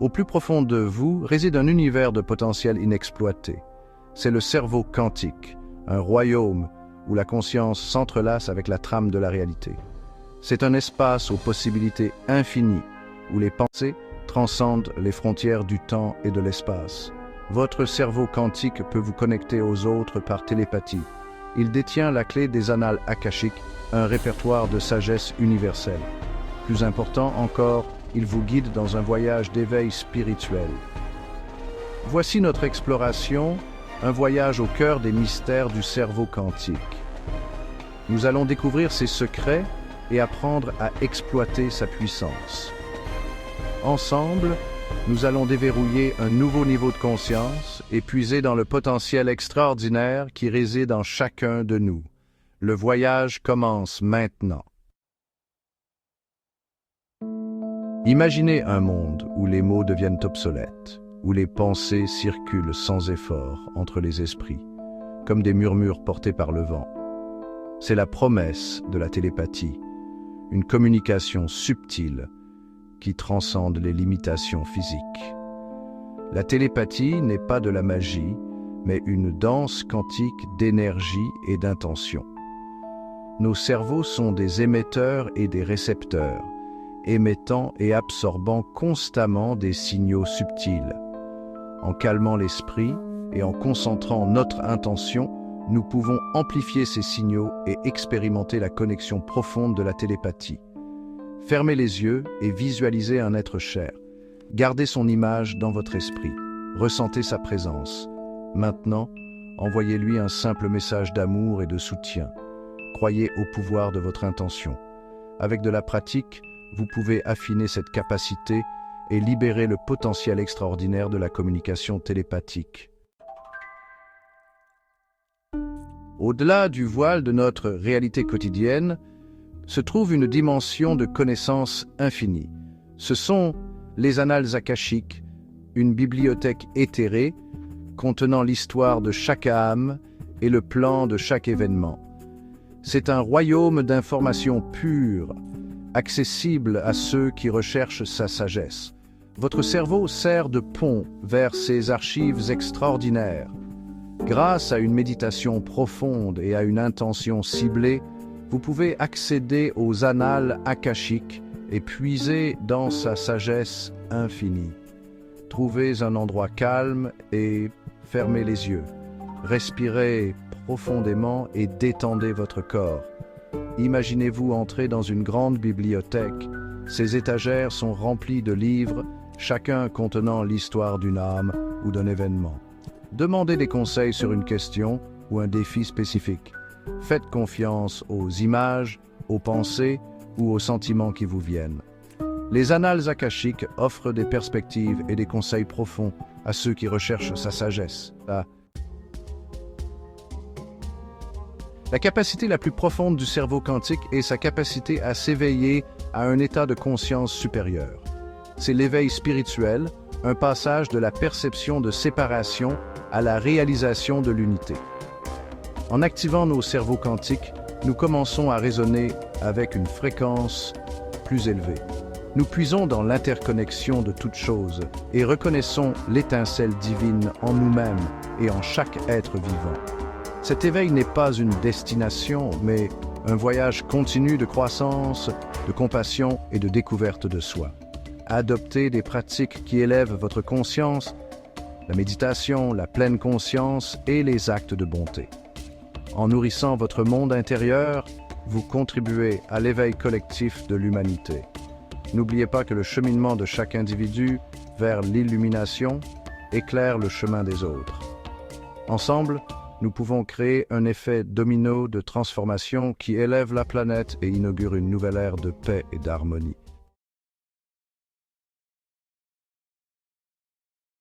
Au plus profond de vous réside un univers de potentiel inexploité. C'est le cerveau quantique, un royaume où la conscience s'entrelace avec la trame de la réalité. C'est un espace aux possibilités infinies, où les pensées transcendent les frontières du temps et de l'espace. Votre cerveau quantique peut vous connecter aux autres par télépathie. Il détient la clé des annales akashiques, un répertoire de sagesse universelle. Plus important encore, il vous guide dans un voyage d'éveil spirituel. Voici notre exploration, un voyage au cœur des mystères du cerveau quantique. Nous allons découvrir ses secrets et apprendre à exploiter sa puissance. Ensemble, nous allons déverrouiller un nouveau niveau de conscience et puiser dans le potentiel extraordinaire qui réside en chacun de nous. Le voyage commence maintenant. Imaginez un monde où les mots deviennent obsolètes, où les pensées circulent sans effort entre les esprits, comme des murmures portés par le vent. C'est la promesse de la télépathie, une communication subtile qui transcende les limitations physiques. La télépathie n'est pas de la magie, mais une danse quantique d'énergie et d'intention. Nos cerveaux sont des émetteurs et des récepteurs, émettant et absorbant constamment des signaux subtils. En calmant l'esprit et en concentrant notre intention, nous pouvons amplifier ces signaux et expérimenter la connexion profonde de la télépathie. Fermez les yeux et visualisez un être cher. Gardez son image dans votre esprit. Ressentez sa présence. Maintenant, envoyez-lui un simple message d'amour et de soutien. Croyez au pouvoir de votre intention. Avec de la pratique, vous pouvez affiner cette capacité et libérer le potentiel extraordinaire de la communication télépathique. Au-delà du voile de notre réalité quotidienne, se trouve une dimension de connaissance infinie. Ce sont les annales akashiques, une bibliothèque éthérée contenant l'histoire de chaque âme et le plan de chaque événement. C'est un royaume d'informations pures, accessible à ceux qui recherchent sa sagesse. Votre cerveau sert de pont vers ces archives extraordinaires. Grâce à une méditation profonde et à une intention ciblée, vous pouvez accéder aux annales akashiques et puiser dans sa sagesse infinie. Trouvez un endroit calme et fermez les yeux. Respirez profondément et détendez votre corps. Imaginez-vous entrer dans une grande bibliothèque. Ces étagères sont remplies de livres, chacun contenant l'histoire d'une âme ou d'un événement. Demandez des conseils sur une question ou un défi spécifique. Faites confiance aux images, aux pensées ou aux sentiments qui vous viennent. Les annales akashiques offrent des perspectives et des conseils profonds à ceux qui recherchent sa sagesse. La capacité la plus profonde du cerveau quantique est sa capacité à s'éveiller à un état de conscience supérieur. C'est l'éveil spirituel, un passage de la perception de séparation à la réalisation de l'unité. En activant nos cerveaux quantiques, nous commençons à résonner avec une fréquence plus élevée. Nous puisons dans l'interconnexion de toutes choses et reconnaissons l'étincelle divine en nous-mêmes et en chaque être vivant. Cet éveil n'est pas une destination, mais un voyage continu de croissance, de compassion et de découverte de soi. Adoptez des pratiques qui élèvent votre conscience, la méditation, la pleine conscience et les actes de bonté. En nourrissant votre monde intérieur, vous contribuez à l'éveil collectif de l'humanité. N'oubliez pas que le cheminement de chaque individu vers l'illumination éclaire le chemin des autres. Ensemble, nous pouvons créer un effet domino de transformation qui élève la planète et inaugure une nouvelle ère de paix et d'harmonie.